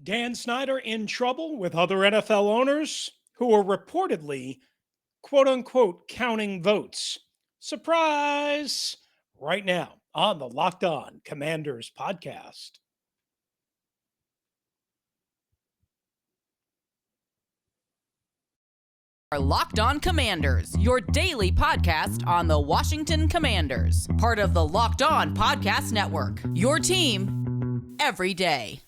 Dan Snyder in trouble with other NFL owners who are reportedly, quote unquote, counting votes. Surprise! Right now on the Locked On Commanders podcast. Are Locked On Commanders, your daily podcast on the Washington Commanders, part of the Locked On Podcast Network. Your team every day.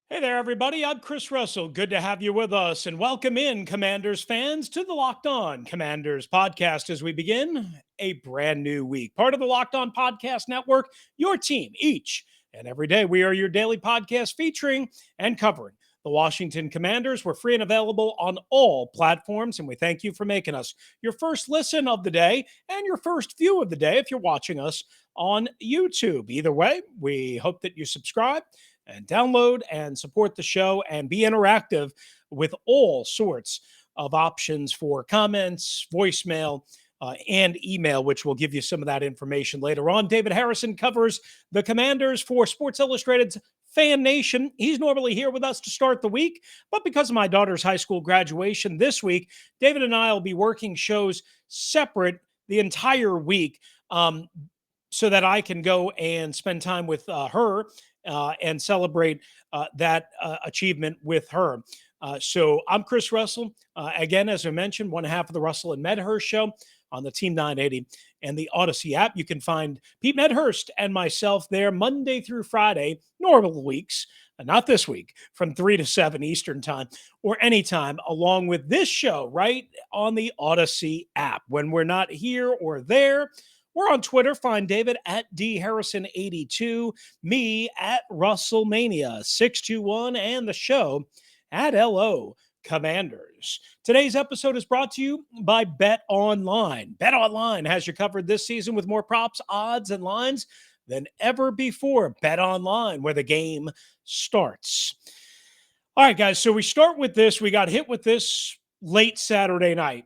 Hey there, everybody. I'm Chris Russell. Good to have you with us, and welcome in, Commanders fans, to the Locked On Commanders podcast as we begin a brand new week. Part of the Locked On Podcast Network, your team each and every day. We are your daily podcast featuring and covering the Washington Commanders. We're free and available on all platforms, and we thank you for making us your first listen of the day and your first view of the day if you're watching us on YouTube. Either way, we hope that you subscribe and download and support the show and be interactive with all sorts of options for comments, voicemail, and email, which will give you some of that information later on. David Harrison covers the Commanders for Sports Illustrated's Fan Nation. He's normally here with us to start the week, but because of my daughter's high school graduation this week, David and I will be working shows separate the entire week so that I can go and spend time with her and celebrate that achievement with her. So I'm Chris Russell. Again, as I mentioned, one half of the Russell and Medhurst show on the Team 980 and the Audacy app. You can find Pete Medhurst and myself there Monday through Friday, normal weeks, not this week, from 3 to 7 Eastern time or anytime, along with this show right on the Audacy app. When we're not here or there, we're on Twitter. Find David at DHarrison82, me at Russellmania621, and the show at LO Commanders. Today's episode is brought to you by Bet Online. Bet Online has you covered this season with more props, odds, and lines than ever before. Bet Online, where the game starts. All right, guys, so we start with this. We got hit with this late Saturday night.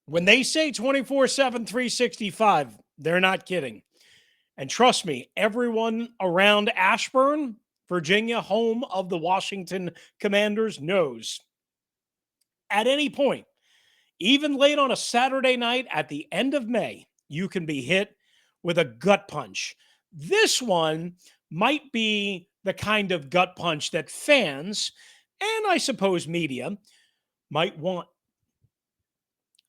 When they say 24/7, 365, they're not kidding. And trust me, everyone around Ashburn, Virginia, home of the Washington Commanders, knows at any point, even late on a Saturday night at the end of May, you can be hit with a gut punch. This one might be the kind of gut punch that fans, and I suppose media, might want.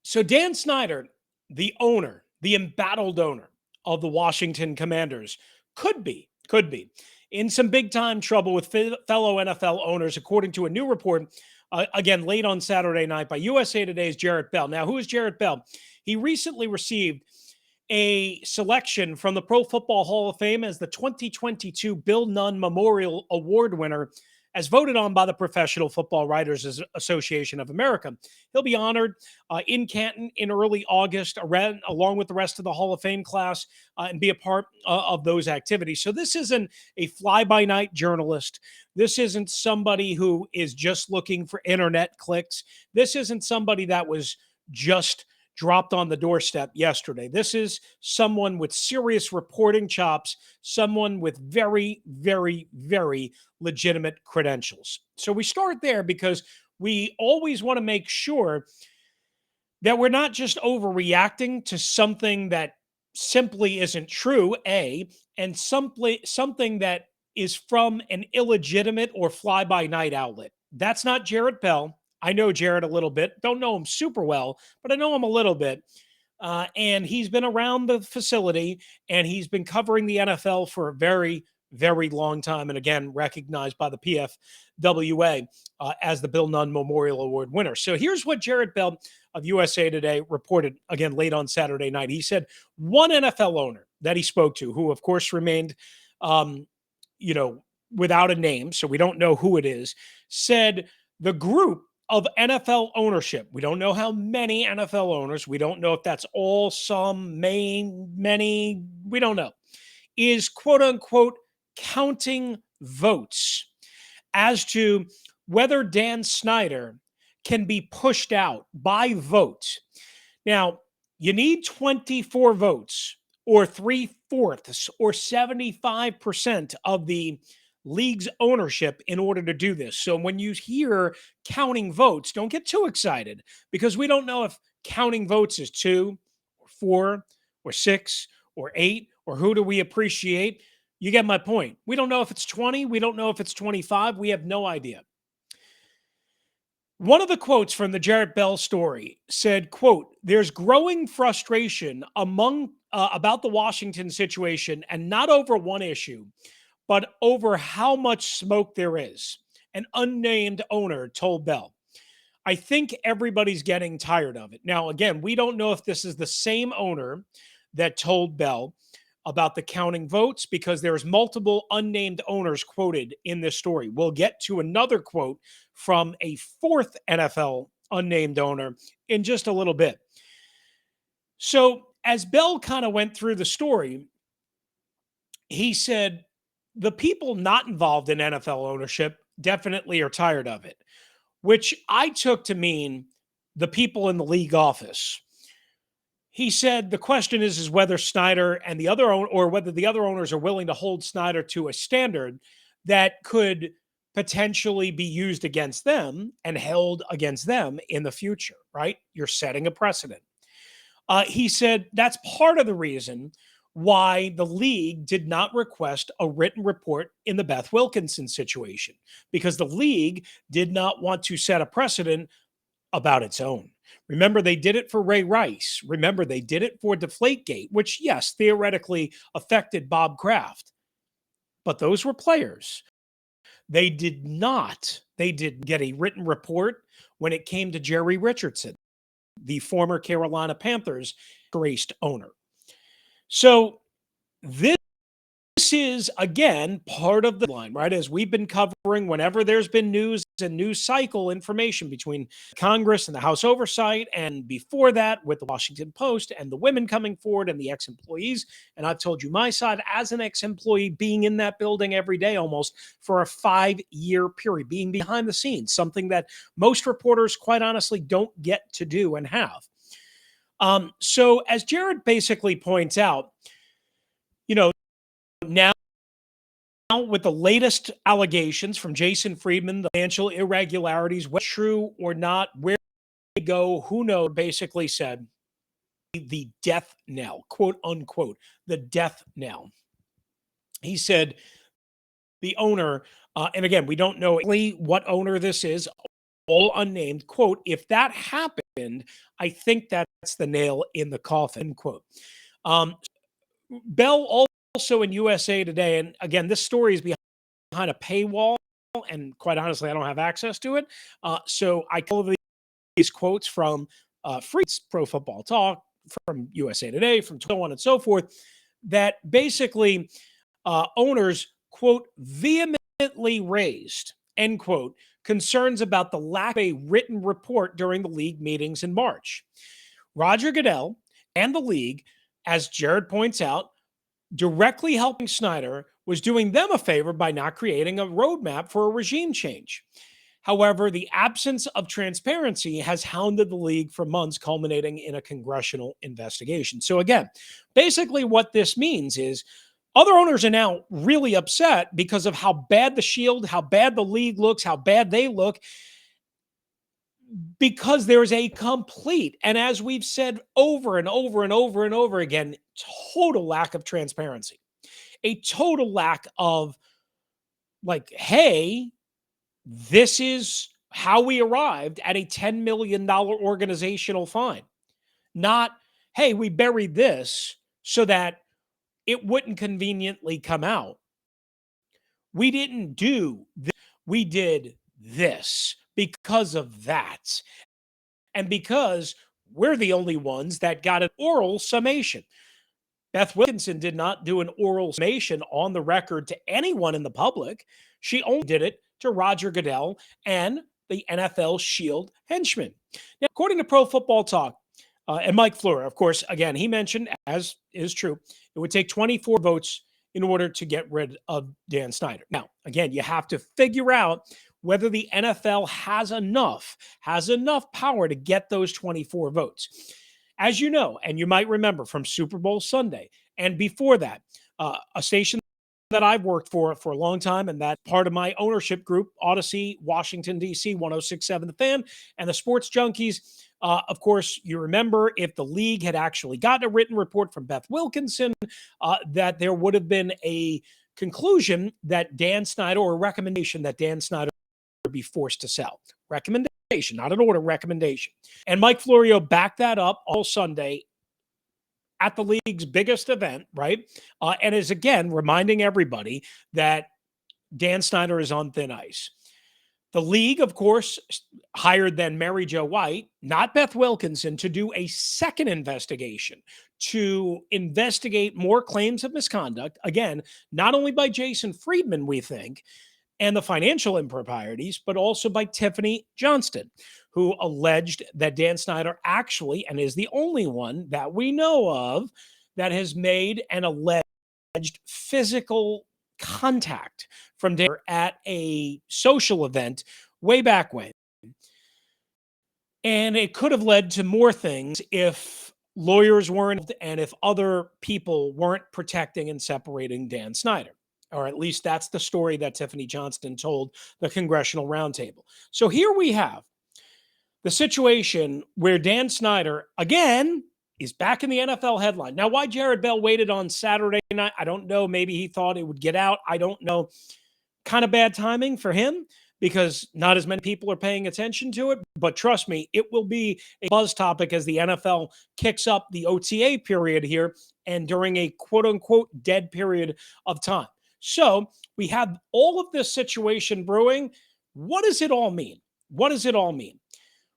So Dan Snyder, the owner, the embattled owner of the Washington Commanders, could be in some big-time trouble with fellow NFL owners, according to a new report, again, late on Saturday night by USA Today's Jarrett Bell. Now, who is Jarrett Bell? He recently received a selection from the Pro Football Hall of Fame as the 2022 Bill Nunn Memorial Award winner, as voted on by the Professional Football Writers Association of America. He'll be honored in Canton in early August, along with the rest of the Hall of Fame class, and be a part of those activities. So this isn't a fly-by-night journalist. This isn't somebody who is just looking for internet clicks. This isn't somebody that was just dropped on the doorstep yesterday. This is someone with serious reporting chops, someone with very, very, very legitimate credentials. So we start there because we always want to make sure that we're not just overreacting to something that simply isn't true, and something that is from an illegitimate or fly-by-night outlet. That's not Jarrett Bell. I know Jarrett a little bit. Don't know him super well, but I know him a little bit. And he's been around the facility, and he's been covering the NFL for a very, very long time. And again, recognized by the PFWA as the Bill Nunn Memorial Award winner. So here's what Jarrett Bell of USA Today reported, again, late on Saturday night. He said one NFL owner that he spoke to, who of course remained, without a name, so we don't know who it is, said the group of NFL ownership. We don't know how many NFL owners. We don't know if that's all, some, many. We don't know. Is quote unquote counting votes. as to whether Dan Snyder can be pushed out by vote. Now, you need 24 votes or 3/4 or 75% of the league's ownership in order to do this. So when you hear counting votes, don't get too excited because we don't know if counting votes is 2 or 4 or 6 or 8 or who do we appreciate. You get my point. We don't know if it's 20. We don't know if it's 25. We have no idea. One of the quotes from the Jarrett Bell story said, quote, "There's growing frustration among about the Washington situation and not over one issue, but over how much smoke there is," an unnamed owner told Bell. "I think everybody's getting tired of it." Now, again, we don't know if this is the same owner that told Bell about the counting votes because there's multiple unnamed owners quoted in this story. We'll get to another quote from a fourth NFL unnamed owner in just a little bit. So, as Bell kind of went through the story, he said the people not involved in NFL ownership definitely are tired of it, which I took to mean the people in the league office. He said the question is whether Snyder and the other or whether the other owners are willing to hold Snyder to a standard that could potentially be used against them and held against them in the future, right? You're setting a precedent. He said that's part of the reason why the league did not request a written report in the Beth Wilkinson situation, because the league did not want to set a precedent about its own. Remember, they did it for Ray Rice. Remember, they did it for Deflategate, which, yes, theoretically affected Bob Kraft. But those were players. They didn't get a written report when it came to Jerry Richardson, the former Carolina Panthers graced owner. So this is, again, part of the line, right? As we've been covering, whenever there's been news and news cycle information between Congress and the House Oversight, and before that with the Washington Post and the women coming forward and the ex-employees. And I've told you my side as an ex-employee, being in that building every day almost for a 5-year period, being behind the scenes, something that most reporters, quite honestly, don't get to do and have. So as Jared basically points out, now with the latest allegations from Jason Friedman, the financial irregularities, whether true or not, where they go, who knows, basically said the death knell, quote unquote, the death knell. He said the owner, and again, we don't know what owner this is, all unnamed, quote, "If that happened, I think that's the nail in the coffin," quote. Bell also in USA Today, and again, this story is behind a paywall, and quite honestly, I don't have access to it. So I call these quotes from Freaks Pro Football Talk, from USA Today, from so on and so forth, that basically owners, quote, "vehemently raised," end quote, concerns about the lack of a written report during the league meetings in March. Roger Goodell and the league, as Jared points out, directly helping Snyder, was doing them a favor by not creating a roadmap for a regime change. However, the absence of transparency has hounded the league for months, culminating in a congressional investigation. So again, basically what this means is other owners are now really upset because of how bad the Shield, how bad the league looks, how bad they look, because there's a complete, and as we've said over and over and over and over again, total lack of transparency, a total lack of like, hey, this is how we arrived at a $10 million organizational fine. Not, hey, we buried this so that it wouldn't conveniently come out. We didn't do this. We did this because of that. And because we're the only ones that got an oral summation. Beth Wilkinson did not do an oral summation on the record to anyone in the public. She only did it to Roger Goodell and the NFL Shield henchmen. Now, according to Pro Football Talk, and Mike Fleur, of course, again, he mentioned, as is true, it would take 24 votes in order to get rid of Dan Snyder. Now, again, you have to figure out whether the NFL has enough power to get those 24 votes. As you know, and you might remember from Super Bowl Sunday and before that, a station that I've worked for a long time, and that part of my ownership group, Audacy, Washington, D.C., 106.7 The Fan, and the Sports Junkies. Of course, you remember if the league had actually gotten a written report from Beth Wilkinson, that there would have been a conclusion that Dan Snyder, or a recommendation that Dan Snyder be forced to sell. Recommendation, not an order, recommendation. And Mike Florio backed that up all Sunday at the league's biggest event, right? And is again reminding everybody that Dan Snyder is on thin ice. The league, of course, hired then Mary Jo White, not Beth Wilkinson, to do a second investigation to investigate more claims of misconduct. Again, not only by Jason Friedman, we think, and the financial improprieties, but also by Tiffany Johnston, who alleged that Dan Snyder actually, and is the only one that we know of, that has made an alleged physical contact from Dan at a social event way back when. And it could have led to more things if lawyers weren't, and if other people weren't protecting and separating Dan Snyder. Or at least that's the story that Tiffany Johnston told the Congressional Roundtable. So here we have the situation where Dan Snyder, again, is back in the NFL headline. Now, why Jared Bell waited on Saturday night, I don't know. Maybe he thought it would get out. I don't know. Kind of bad timing for him because not as many people are paying attention to it. But trust me, it will be a buzz topic as the NFL kicks up the OTA period here and during a quote-unquote dead period of time. So we have all of this situation brewing. What does it all mean? What does it all mean?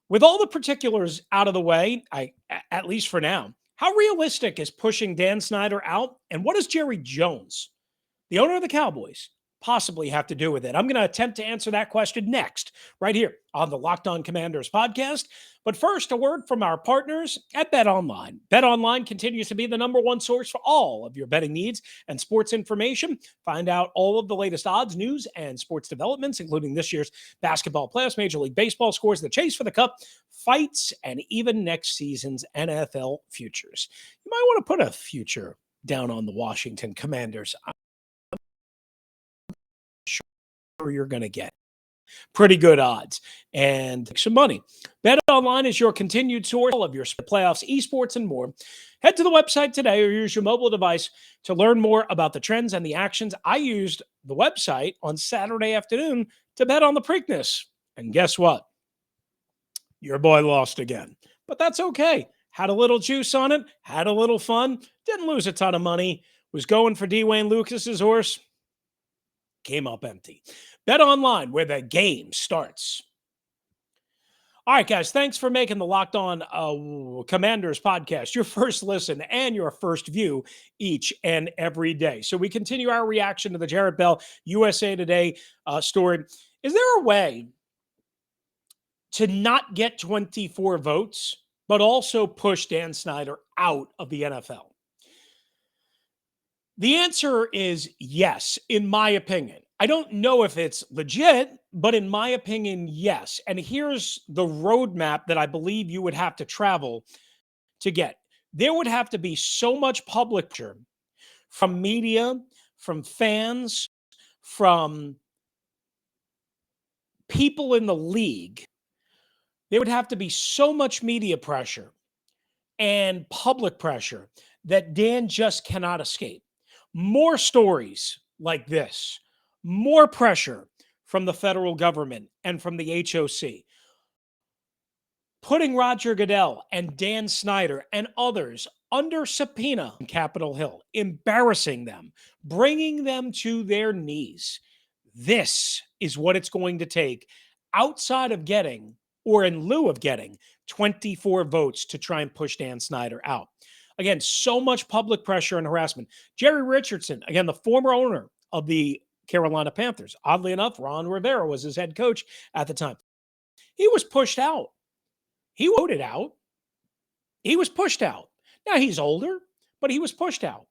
With all the particulars out of the way, at least for now, how realistic is pushing Dan Snyder out? And what does Jerry Jones, the owner of the Cowboys, possibly have to do with it? I'm going to attempt to answer that question next, right here on the Locked On Commanders podcast. But first, a word from our partners at BetOnline. BetOnline continues to be the number one source for all of your betting needs and sports information. Find out all of the latest odds, news, and sports developments, including this year's basketball playoffs, Major League Baseball scores, the chase for the cup, fights, and even next season's NFL futures. You might want to put a future down on the Washington Commanders. You're going to get pretty good odds and some money. BetOnline is your continued source of your playoffs, esports, and more. Head to the website today or use your mobile device to learn more about the trends and the actions. I used the website on Saturday afternoon to bet on the Preakness. And guess what? Your boy lost again. But that's okay. Had a little juice on it, had a little fun, didn't lose a ton of money, was going for Dwayne Lucas's horse, came up empty. BetOnline, where the game starts. All right, guys, thanks for making the Locked On Commanders podcast your first listen and your first view each and every day. So we continue our reaction to the Jared Bell USA Today story. Is there a way to not get 24 votes, but also push Dan Snyder out of the NFL? The answer is yes, in my opinion. I don't know if it's legit, but in my opinion, yes. And here's the roadmap that I believe you would have to travel to get. There would have to be so much public pressure from media, from fans, from people in the league. There would have to be so much media pressure and public pressure that Dan just cannot escape. More stories like this, more pressure from the federal government and from the HOC, putting Roger Goodell and Dan Snyder and others under subpoena on Capitol Hill, embarrassing them, bringing them to their knees. This is what it's going to take outside of getting, or in lieu of getting, 24 votes to try and push Dan Snyder out. Again, so much public pressure and harassment. Jerry Richardson, again, the former owner of the Carolina Panthers. Oddly enough, Ron Rivera was his head coach at the time. He was pushed out. He voted out. He was pushed out. Now he's older, but he was pushed out.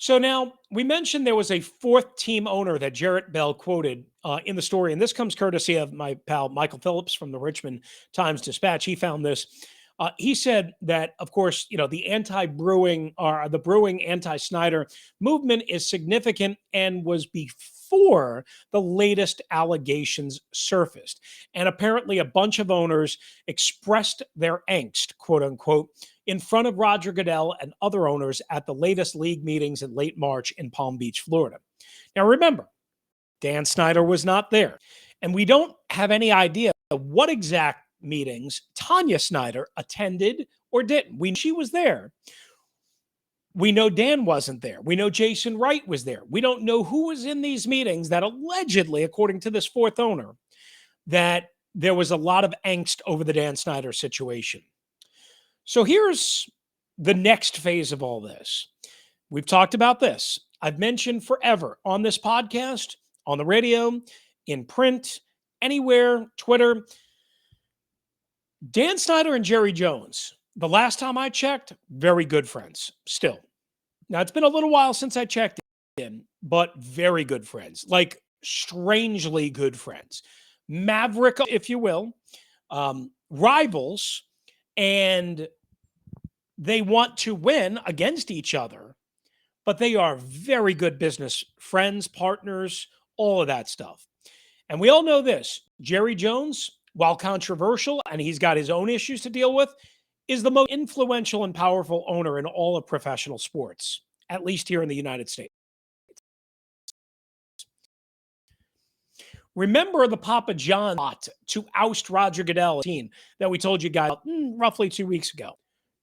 So now we mentioned there was a fourth team owner that Jarrett Bell quoted in the story, and this comes courtesy of my pal Michael Phillips from the Richmond Times-Dispatch. He found this. He said that, of course, the anti-Brewing or the Brewing anti-Snyder movement is significant and was before the latest allegations surfaced. And apparently, a bunch of owners expressed their angst, quote unquote, in front of Roger Goodell and other owners at the latest league meetings in late March in Palm Beach, Florida. Now, remember, Dan Snyder was not there, and we don't have any idea what exact meetings Tanya Snyder attended or didn't. She was there. We know Dan wasn't there. We know Jason Wright was there. We don't know who was in these meetings that allegedly, according to this fourth owner, that there was a lot of angst over the Dan Snyder situation. So here's the next phase of all this. We've talked about this. I've mentioned forever on this podcast, on the radio, in print, anywhere, Twitter. Dan Snyder and Jerry Jones, the last time I checked, very good friends still. Now, it's been a little while since I checked in, but very good friends, like strangely good friends. Maverick, if you will, rivals, and they want to win against each other, but they are very good business friends, partners, all of that stuff. And we all know this. Jerry Jones, while controversial, and he's got his own issues to deal with, is the most influential and powerful owner in all of professional sports, at least here in the United States. Remember the Papa John plot to oust Roger Goodell team that we told you guys roughly 2 weeks ago?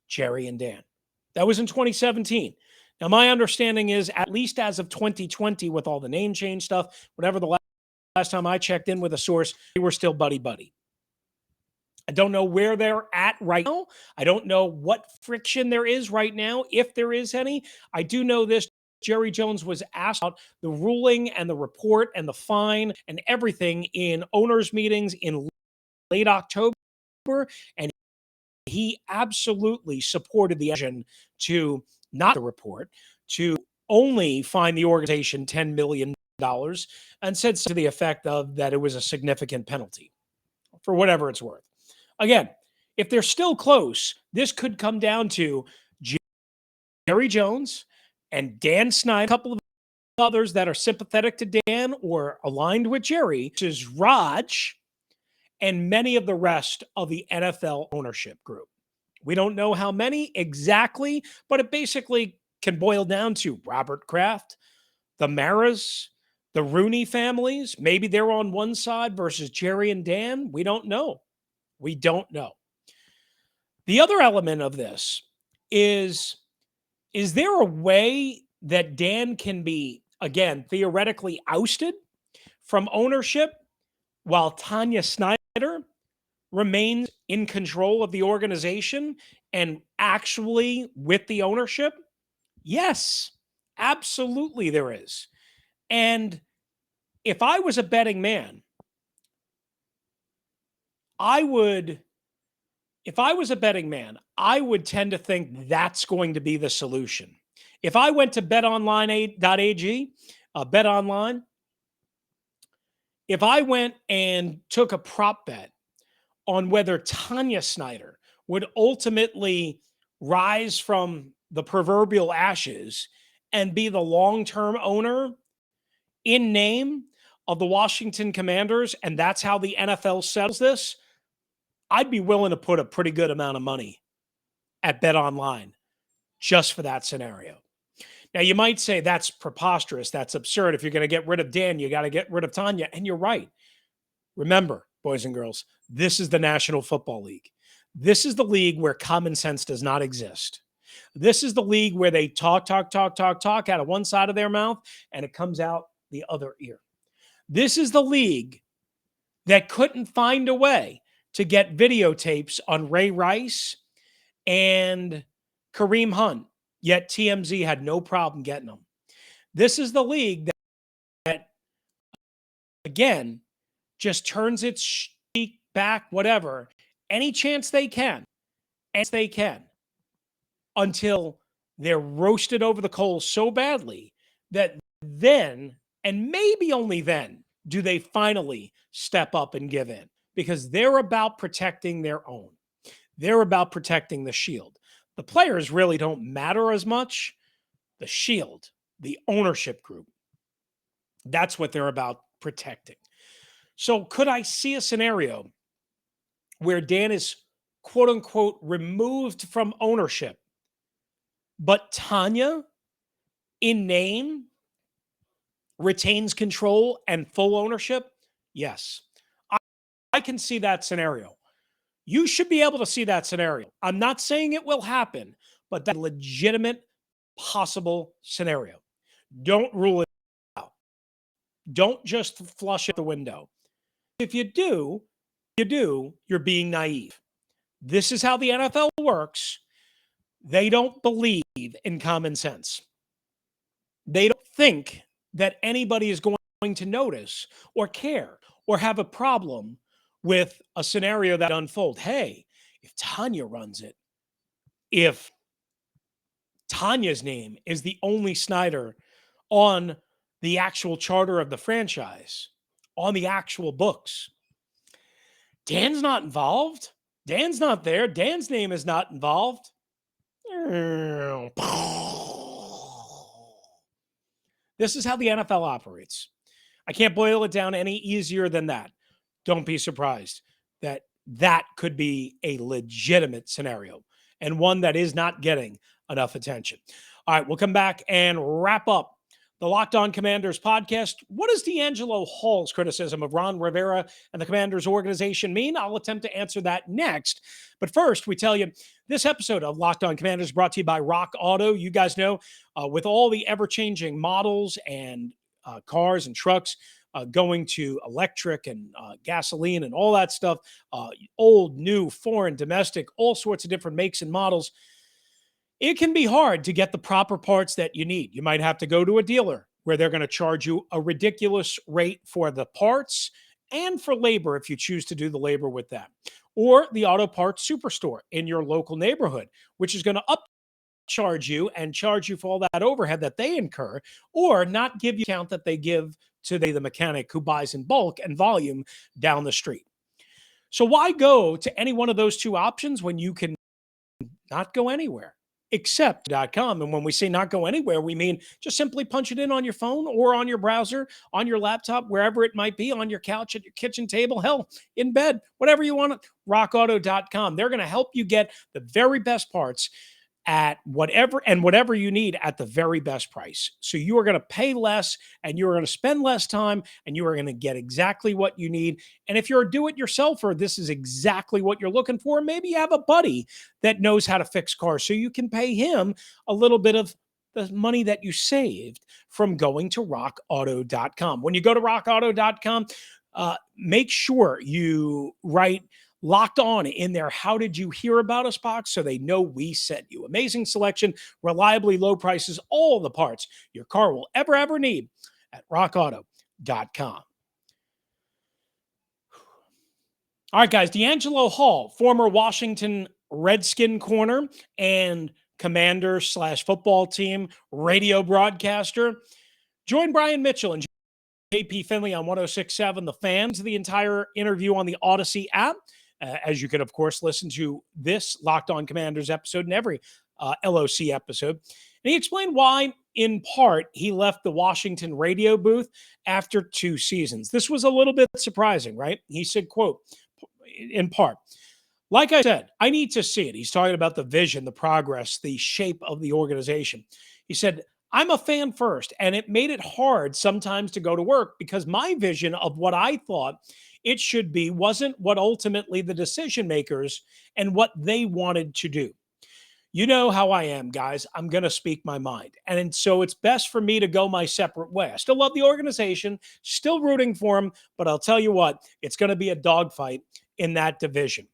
Jerry and Dan. That was in 2017. Now, my understanding is, at least as of 2020, with all the name change stuff, whatever the last time I checked in with a source, they were still buddy-buddy. I don't know where they're at right now. I don't know what friction there is right now, if there is any. I do know this. Jerry Jones was asked about the ruling and the report and the fine and everything in owners' meetings in late October, and he absolutely supported the action to not the report, to only fine the organization $10 million, and said to the effect of that it was a significant penalty for whatever it's worth. Again, if they're still close, this could come down to Jerry Jones and Dan Snyder, a couple of others that are sympathetic to Dan or aligned with Jerry, versus Raj and many of the rest of the NFL ownership group. We don't know how many exactly, but it basically can boil down to Robert Kraft, the Maras, the Rooney families. Maybe they're on one side versus Jerry and Dan. We don't know. We don't know. The other element of this is there a way that Dan can be, again, theoretically ousted from ownership while Tanya Snyder remains in control of the organization and actually with the ownership? Yes, absolutely there is. And if I was a betting man, I would tend to think that's going to be the solution. If I went to betonline.ag, BetOnline, if I went and took a prop bet on whether Tanya Snyder would ultimately rise from the proverbial ashes and be the long-term owner in name of the Washington Commanders, and that's how the NFL settles this, I'd be willing to put a pretty good amount of money at BetOnline just for that scenario. Now, you might say that's preposterous. That's absurd. If you're going to get rid of Dan, you got to get rid of Tanya. And you're right. Remember, boys and girls, this is the National Football League. This is the league where common sense does not exist. This is the league where they talk out of one side of their mouth and it comes out the other ear. This is the league that couldn't find a way to get videotapes on Ray Rice and Kareem Hunt, yet TMZ had no problem getting them. This is the league that again, just turns its cheek back, whatever, any chance they can, until they're roasted over the coals so badly that then, and maybe only then, do they finally step up and give in, because they're about protecting their own. They're about protecting the shield. The players really don't matter as much. The shield, the ownership group, that's what they're about protecting. So could I see a scenario where Dan is quote unquote removed from ownership, but Tanya in name retains control and full ownership? Yes. I can see that scenario. You should be able to see that scenario. I'm not saying it will happen, but that legitimate possible scenario. Don't rule it out. Don't just flush it the window. If you do, you're being naive. This is how the NFL works. They don't believe in common sense. They don't think that anybody is going to notice or care or have a problem with a scenario that unfolds. Hey, if Tanya runs it, if Tanya's name is the only Snyder on the actual charter of the franchise, on the actual books, Dan's not involved. Dan's not there. Dan's name is not involved. This is how the NFL operates. I can't boil it down any easier than that. Don't be surprised that that could be a legitimate scenario and one that is not getting enough attention. All right, we'll come back and wrap up the Locked On Commanders podcast. What does DeAngelo Hall's criticism of Ron Rivera and the Commanders organization mean? I'll attempt to answer that next. But first, we tell you this episode of Locked On Commanders is brought to you by Rock Auto. You guys know, with all the ever-changing models and cars and trucks going to electric and gasoline and all that stuff, old, new, foreign, domestic, all sorts of different makes and models, it can be hard to get the proper parts that you need. You might have to go to a dealer where they're going to charge you a ridiculous rate for the parts and for labor if you choose to do the labor with them. Or the auto parts superstore in your local neighborhood, which is going to upcharge you and charge you for all that overhead that they incur, or not give you the account that they give to the mechanic who buys in bulk and volume down the street. So why go to any one of those two options when you can not go anywhere except.com? And when we say not go anywhere, we mean just simply punch it in on your phone or on your browser, on your laptop, wherever it might be, on your couch, at your kitchen table, hell, in bed, whatever you want, rockauto.com. They're going to help you get the very best parts at whatever you need at the very best price. So you are going to pay less and you are going to spend less time and you are going to get exactly what you need. And if you're a do-it-yourselfer, this is exactly what you're looking for. Maybe you have a buddy that knows how to fix cars, so you can pay him a little bit of the money that you saved from going to rockauto.com. When you go to rockauto.com, make sure you write Locked On in there how did you hear about us box, so they know we sent you. Amazing selection, reliably low prices, all the parts your car will ever need at rockauto.com. All right, guys, DeAngelo Hall, former Washington Redskin corner and Commander/football team radio broadcaster, joined Brian Mitchell and JP Finley on 106.7 The Fans. The entire interview on the Audacy app, as you can, of course, listen to this Locked On Commanders episode and every LOC episode. And he explained why, in part, he left the Washington radio booth after 2 seasons. This was a little bit surprising, right? He said, quote, in part, like I said, I need to see it. He's talking about the vision, the progress, the shape of the organization. He said, I'm a fan first, and it made it hard sometimes to go to work because my vision of what I thought it should be wasn't what ultimately the decision makers and what they wanted to do. You know how I am, guys. I'm going to speak my mind. And so it's best for me to go my separate way. I still love the organization, still rooting for them, but I'll tell you what, it's going to be a dogfight in that division.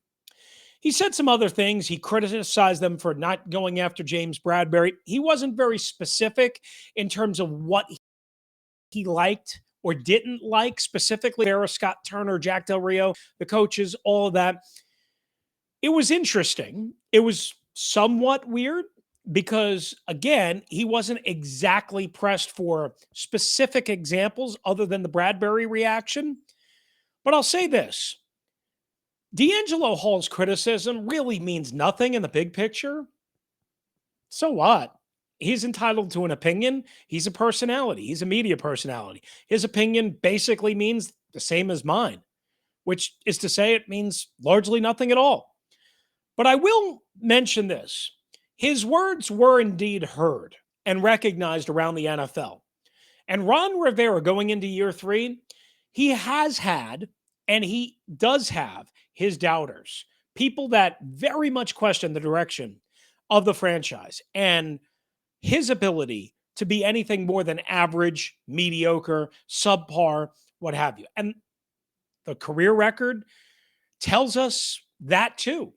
He said some other things. He criticized them for not going after James Bradberry. He wasn't very specific in terms of what he liked or didn't like, specifically Vera, Scott Turner, Jack Del Rio, the coaches, all of that. It was interesting. It was somewhat weird. because, again, he wasn't exactly pressed for specific examples other than the Bradbury reaction. But I'll say this: DeAngelo Hall's criticism really means nothing in the big picture. So what? He's entitled to an opinion. He's a personality. He's a media personality. His opinion basically means the same as mine, which is to say it means largely nothing at all. But I will mention this. His words were indeed heard and recognized around the NFL. And Ron Rivera, going into year 3, he has had and he does have his doubters, people that very much question the direction of the franchise and his ability to be anything more than average, mediocre, subpar, what have you. And the career record tells us that too.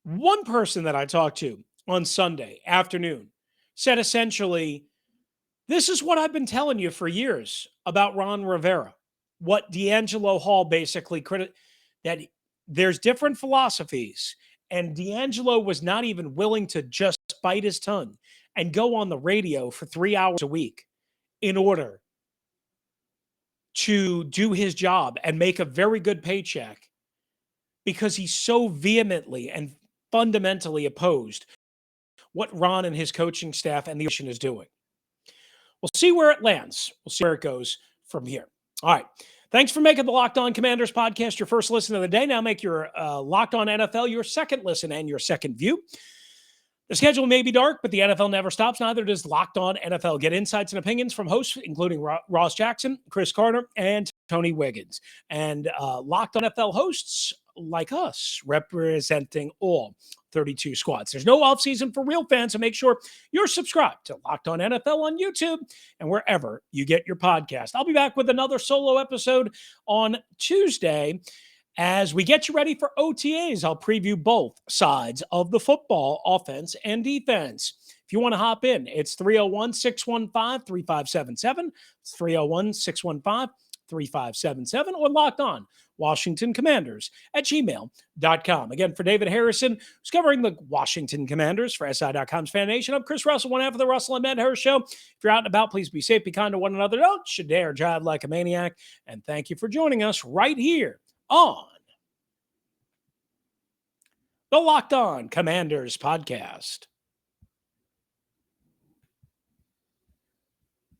One person that I talked to on Sunday afternoon said essentially, this is what I've been telling you for years about Ron Rivera. What DeAngelo Hall basically that there's different philosophies, and DeAngelo was not even willing to just bite his tongue and go on the radio for 3 hours a week in order to do his job and make a very good paycheck, because he's so vehemently and fundamentally opposed what Ron and his coaching staff and the nation is doing. We'll see where it lands. We'll see where it goes from here. All right. Thanks for making the Locked On Commanders podcast your first listen of the day. Now make your Locked On NFL your second listen and your second view. The schedule may be dark, but the NFL never stops. Neither does Locked On NFL. Get insights and opinions from hosts, including Ross Jackson, Chris Carter, and Tony Wiggins. And Locked On NFL hosts like us, representing all 32 squads. There's no offseason for real fans, so make sure you're subscribed to Locked On NFL on YouTube and wherever you get your podcast. I'll be back with another solo episode on Tuesday. As we get you ready for OTAs, I'll preview both sides of the football, offense and defense. If you want to hop in, it's 301-615-3577. It's 301-615-3577 or Locked On Washington Commanders at gmail.com. Again, for David Harrison, who's covering the Washington Commanders for SI.com's Fan Nation, I'm Chris Russell, one half of the Russell and Medhurst Show. If you're out and about, please be safe, be kind to one another. Don't you dare drive like a maniac. And thank you for joining us right here on the Locked On Commanders podcast.